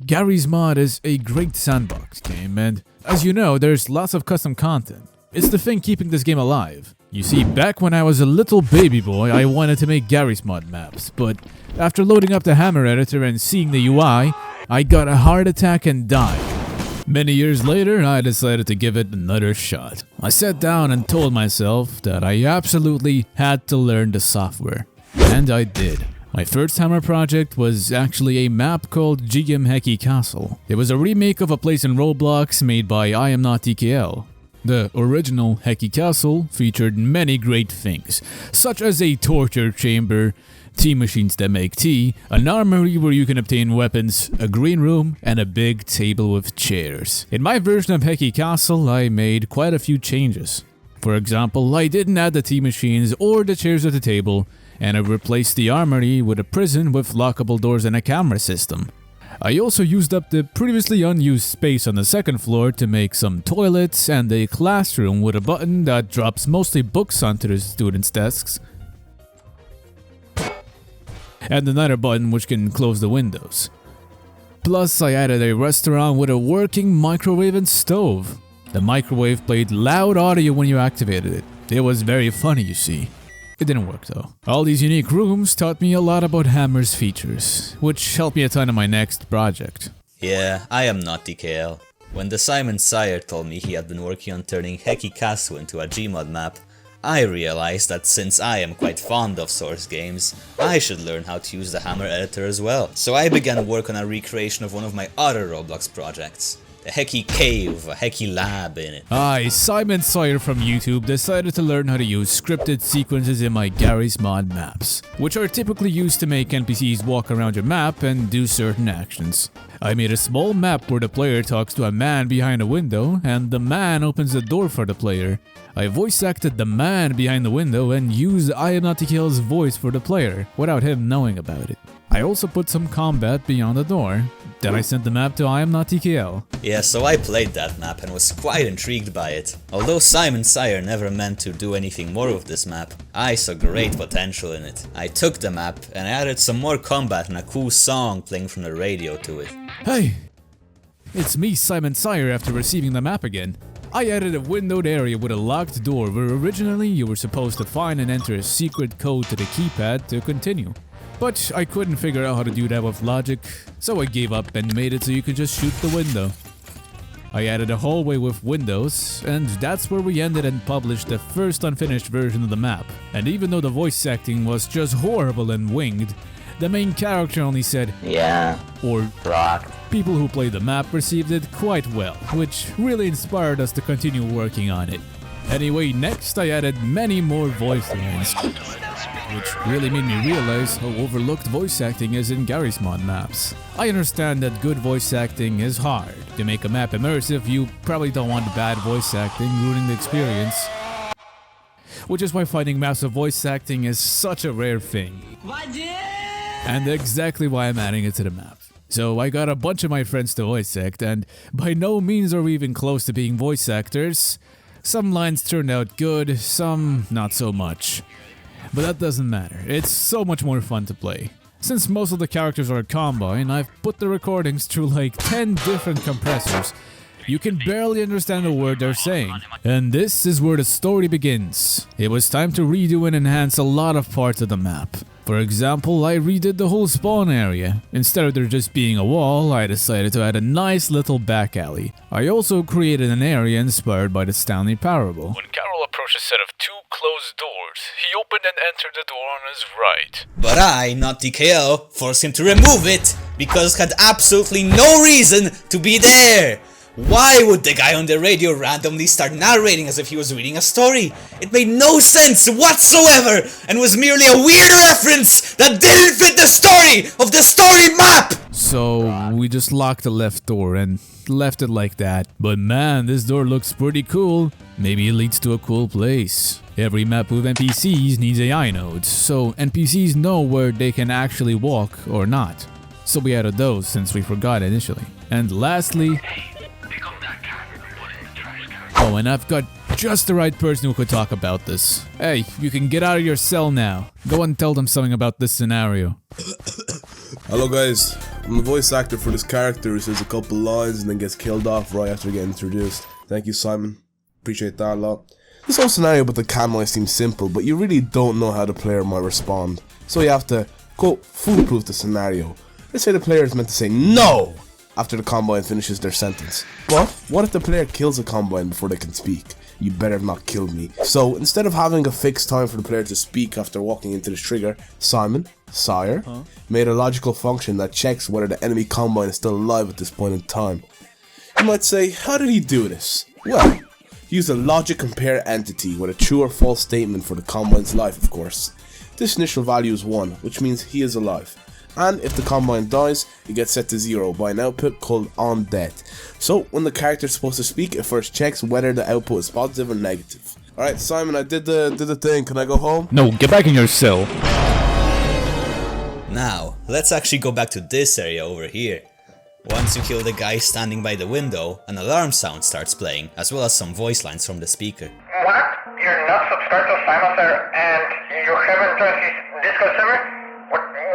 Garry's Mod is a great sandbox game, and as you know, there's lots of custom content. It's the thing keeping this game alive. You see, back when I was a little baby boy, I wanted to make Garry's Mod maps, but after loading up the Hammer editor and seeing the UI, I got a heart attack and died. Many years later, I decided to give it another shot. I sat down and told myself that I absolutely had to learn the software. And I did. My first Hammer project was actually a map called Hecky Castle. It was a remake of a place in Roblox made by iamnottkl. The original Hecky Castle featured many great things, such as a torture chamber, tea machines that make tea, an armory where you can obtain weapons, a green room, and a big table with chairs. In my version of Hecky Castle, I made quite a few changes. For example, I didn't add the tea machines or the chairs at the table, and I replaced the armory with a prison with lockable doors and a camera system. I also used up the previously unused space on the second floor to make some toilets and a classroom with a button that drops mostly books onto the students' desks, and another button which can close the windows. Plus, I added a restaurant with a working microwave and stove. The microwave played loud audio when you activated it. It was very funny, you see. It didn't work though. All these unique rooms taught me a lot about Hammer's features, which helped me a ton in my next project. Yeah, I am not DKL. When the SimonSire told me he had been working on turning Hecky Castle into a GMod map, I realized that since I am quite fond of Source games, I should learn how to use the Hammer editor as well. So I began work on a recreation of one of my other Roblox projects. A Hecky Cave, a Hecky Lab in it. SimonSire from YouTube decided to learn how to use scripted sequences in my Garry's Mod maps, which are typically used to make NPCs walk around your map and do certain actions. I made a small map where the player talks to a man behind a window, and the man opens the door for the player. I voice acted the man behind the window and used iamnottkls voice for the player, without him knowing about it. I also put some combat beyond the door. Then I sent the map to iamnottkl. Yeah, so I played that map and was quite intrigued by it. Although SimonSire never meant to do anything more with this map, I saw great potential in it. I took the map and added some more combat and a cool song playing from the radio to it. Hey! It's me, SimonSire, after receiving the map again. I added a windowed area with a locked door where originally you were supposed to find and enter a secret code to the keypad to continue. But I couldn't figure out how to do that with logic, so I gave up and made it so you could just shoot the window. I added a hallway with windows, and that's where we ended and published the first unfinished version of the map. And even though the voice acting was just horrible and winged, the main character only said, "Yeah," or "rock." People who played the map received it quite well, which really inspired us to continue working on it. Anyway, next I added many more voice lines, which really made me realize how overlooked voice acting is in Garry's Mod maps. I understand that good voice acting is hard. To make a map immersive, you probably don't want bad voice acting ruining the experience, which is why finding maps of voice acting is such a rare thing. And exactly why I'm adding it to the map. So I got a bunch of my friends to voice act, and by no means are we even close to being voice actors. Some lines turned out good, some not so much. But that doesn't matter, it's so much more fun to play. Since most of the characters are combined, I've put the recordings through like 10 different compressors. You can barely understand a word they're saying. And this is where the story begins. It was time to redo and enhance a lot of parts of the map. For example, I redid the whole spawn area. Instead of there just being a wall, I decided to add a nice little back alley. I also created an area inspired by the Stanley Parable. When Carol approached a set of two closed doors, he opened and entered the door on his right. But I, not DKL, forced him to remove it, because had absolutely no reason to be there. Why would the guy on the radio randomly start narrating as if he was reading a story? It made no sense whatsoever and was merely a weird reference that didn't fit the story of the story map! So we just locked the left door and left it like that. But man, this door looks pretty cool. Maybe it leads to a cool place. Every map with NPCs needs AI nodes, so NPCs know where they can actually walk or not. So we added those since we forgot initially. And lastly, oh, and I've got just the right person who could talk about this. Hey, you can get out of your cell now. Go and tell them something about this scenario. Hello guys, I'm the voice actor for this character who says a couple lines and then gets killed off right after getting introduced. Thank you, Simon. Appreciate that a lot. This whole scenario with the cam might seem simple, but you really don't know how the player might respond. So you have to, quote, foolproof the scenario. Let's say the player is meant to say NO after the Combine finishes their sentence. But what if the player kills a Combine before they can speak? You better not kill me. So instead of having a fixed time for the player to speak after walking into the trigger, SimonSire made a logical function that checks whether the enemy Combine is still alive at this point in time. You might say, how did he do this? Well, he used a logic compare entity with a true or false statement for the Combine's life, of course. This initial value is 1, which means he is alive. And if the Combine dies, it gets set to 0 by an output called onDeath. So when the character is supposed to speak, it first checks whether the output is positive or negative. Alright, Simon, I did the thing. Can I go home? No, get back in your cell. Now, let's actually go back to this area over here. Once you kill the guy standing by the window, an alarm sound starts playing, as well as some voice lines from the speaker. What? You're not subscribed to SimonSire and you haven't joined his Discord server?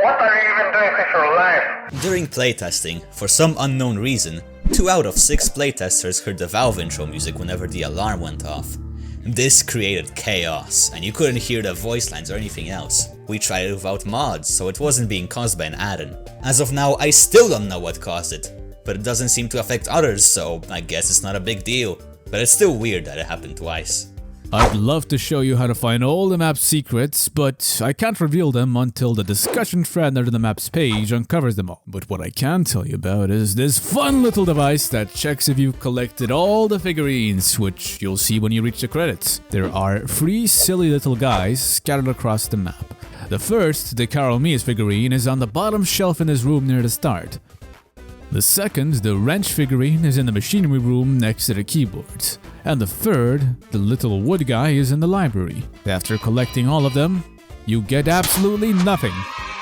What are you even doing with your life? During playtesting, for some unknown reason, 2 out of 6 playtesters heard the Valve intro music whenever the alarm went off. This created chaos, and you couldn't hear the voice lines or anything else. We tried it without mods, so it wasn't being caused by an add-in. As of now, I still don't know what caused it, but it doesn't seem to affect others, so I guess it's not a big deal. But it's still weird that it happened twice. I'd love to show you how to find all the map's secrets, but I can't reveal them until the discussion thread under the map's page uncovers them all. But what I can tell you about is this fun little device that checks if you've collected all the figurines, which you'll see when you reach the credits. There are 3 silly little guys scattered across the map. The first, the Carol Meas figurine, is on the bottom shelf in his room near the start. The second, the wrench figurine, is in the machinery room next to the keyboards. And the third, the little wood guy, is in the library. After collecting all of them, you get absolutely nothing.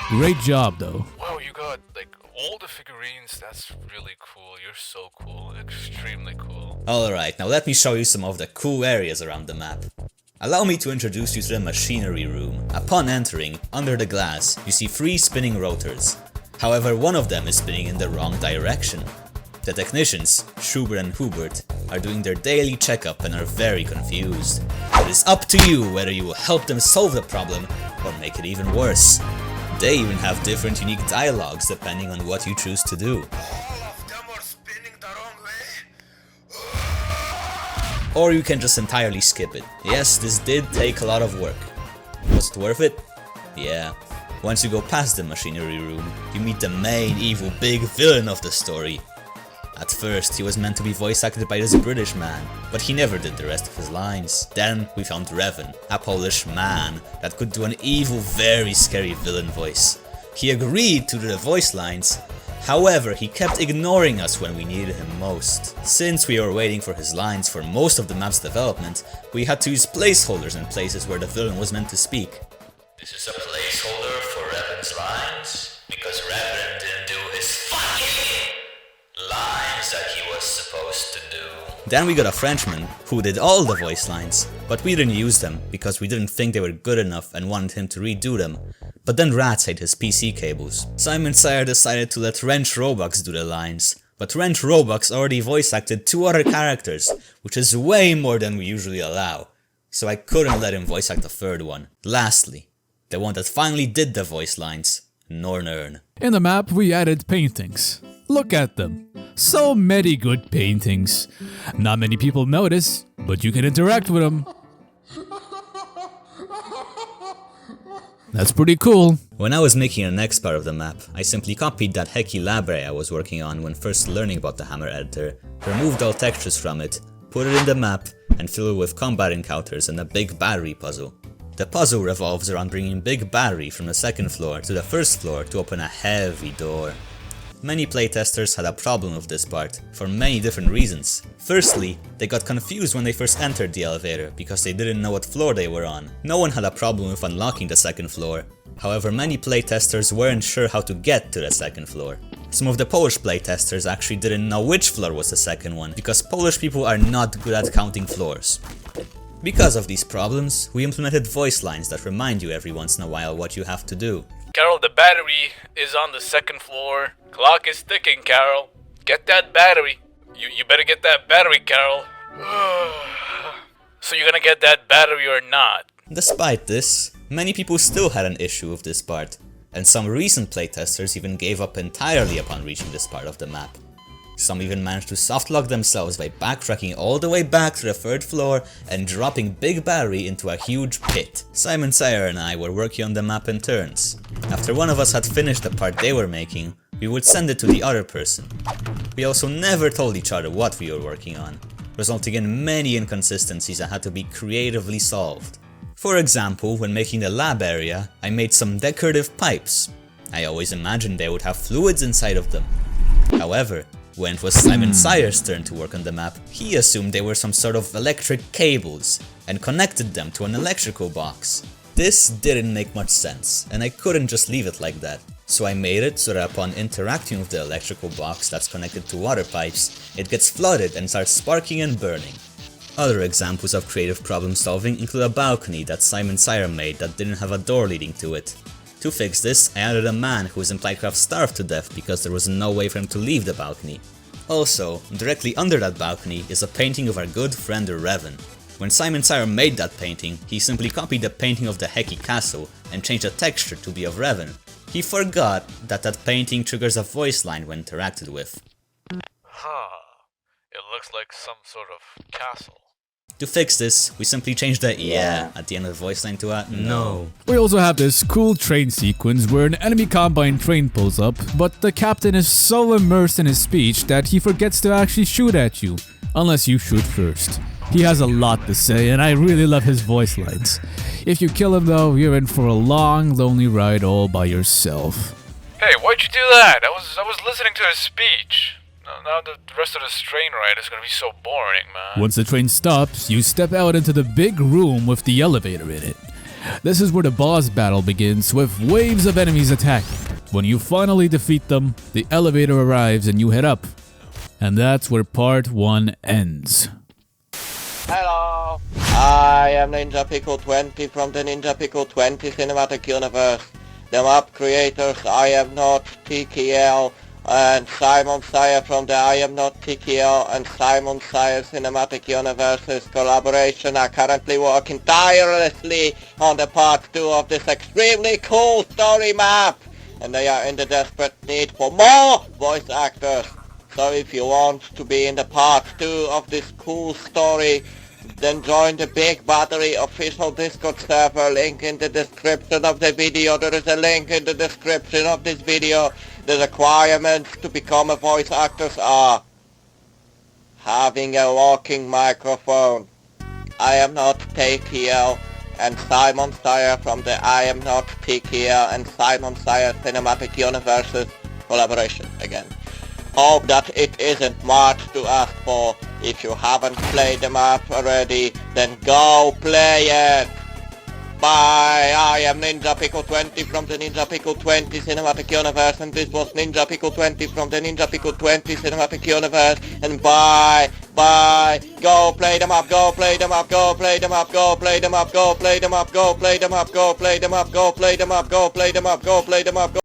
Great job though. Wow, you got like all the figurines. That's really cool. You're so cool. Extremely cool. Alright, now let me show you some of the cool areas around the map. Allow me to introduce you to the machinery room. Upon entering, under the glass, you see 3 spinning rotors. However, one of them is spinning in the wrong direction. The technicians, Schubert and Hubert, are doing their daily checkup and are very confused. It is up to you whether you will help them solve the problem or make it even worse. They even have different unique dialogues depending on what you choose to do. All of them are spinning the wrong way. Or you can just entirely skip it. Yes, this did take a lot of work. Was it worth it? Yeah. Once you go past the machinery room, you meet the main evil big villain of the story. At first, he was meant to be voice acted by this British man, but he never did the rest of his lines. Then we found Revan, a Polish man that could do an evil, very scary villain voice. He agreed to do the voice lines, however, he kept ignoring us when we needed him most. Since we were waiting for his lines for most of the map's development, we had to use placeholders in places where the villain was meant to speak. This is a placeholder for Revan's lines, because Revan didn't do his fucking lines that he was supposed to do. Then we got a Frenchman who did all the voice lines, but we didn't use them because we didn't think they were good enough and wanted him to redo them. But then rats ate his PC cables. SimonSire decided to let Wrench Robux do the lines, but Wrench Robux already voice acted 2 other characters, which is way more than we usually allow. So I couldn't let him voice act the 3rd one. Lastly, the one that finally did the voice lines, Nornern. In the map, we added paintings. Look at them. So many good paintings. Not many people notice, but you can interact with them. That's pretty cool. When I was making the next part of the map, I simply copied that Hecky lab area I was working on when first learning about the Hammer editor, removed all textures from it, put it in the map, and filled it with combat encounters and a big battery puzzle. The puzzle revolves around bringing Big Battery from the 2nd floor to the 1st floor to open a heavy door. Many playtesters had a problem with this part, for many different reasons. Firstly, they got confused when they first entered the elevator because they didn't know what floor they were on. No one had a problem with unlocking the 2nd floor. However, many playtesters weren't sure how to get to the 2nd floor. Some of the Polish playtesters actually didn't know which floor was the 2nd one, because Polish people are not good at counting floors. Because of these problems, we implemented voice lines that remind you every once in a while what you have to do. Carol, the battery is on the second floor. Clock is ticking, Carol. Get that battery. You better get that battery, Carol. So you're gonna get that battery or not? Despite this, many people still had an issue with this part, and some recent playtesters even gave up entirely upon reaching this part of the map. Some even managed to softlock themselves by backtracking all the way back to the 3rd floor and dropping Big Battery into a huge pit. SimonSire and I were working on the map in turns. After one of us had finished the part they were making, we would send it to the other person. We also never told each other what we were working on, resulting in many inconsistencies that had to be creatively solved. For example, when making the lab area, I made some decorative pipes. I always imagined they would have fluids inside of them. However, when it was SimonSire's turn to work on the map, he assumed they were some sort of electric cables and connected them to an electrical box. This didn't make much sense, and I couldn't just leave it like that. So I made it so that upon interacting with the electrical box that's connected to water pipes, it gets flooded and starts sparking and burning. Other examples of creative problem solving include a balcony that SimonSire made that didn't have a door leading to it. To fix this, I added a man who was implied to have starved to death because there was no way for him to leave the balcony. Also, directly under that balcony is a painting of our good friend Revan. When SimonSire made that painting, he simply copied the painting of the Hecky castle and changed the texture to be of Revan. He forgot that that painting triggers a voice line when interacted with. It looks like some sort of castle. To fix this, we simply changed the yeah at the end of the voice line to a no. We also have this cool train sequence where an enemy combine train pulls up, but the captain is so immersed in his speech that he forgets to actually shoot at you, unless you shoot first. He has a lot to say, and I really love his voice lines. If you kill him though, you're in for a long, lonely ride all by yourself. Hey, why'd you do that? I was listening to his speech. Now the rest of this train ride is gonna be so boring, man. Once the train stops, you step out into the big room with the elevator in it. This is where the boss battle begins, with waves of enemies attacking. When you finally defeat them, the elevator arrives and you head up. And that's where part 1 ends. Hello, I am Ninja Pickle 20 from the Ninja Pickle 20 cinematic universe. The map creators iamnottkl and SimonSire from the iamnottkl and SimonSire cinematic universe's collaboration are currently working tirelessly on the part 2 of this extremely cool story map, and they are in the desperate need for more voice actors. So if you want to be in the part 2 of this cool story, then join the Big Battery official Discord server, link in the description of the video. There is a link in the description of this video. The requirements to become a voice actor are having a working microphone, iamnottkl and SimonSire from the iamnottkl and SimonSire cinematic universes collaboration again. Hope that it isn't much to ask for. If you haven't played the map already, then go play it! Bye! I am Ninja Pickle 20 from the Ninja Pickle 20 cinematic universe, and this was Ninja Pickle 20 from the Ninja Pickle 20 cinematic universe, and bye! Bye! Go play the map, go play the map, go play the map, go play the map, go play the map, go play the map, go play the map, go play the map, go play the map, go play the map, go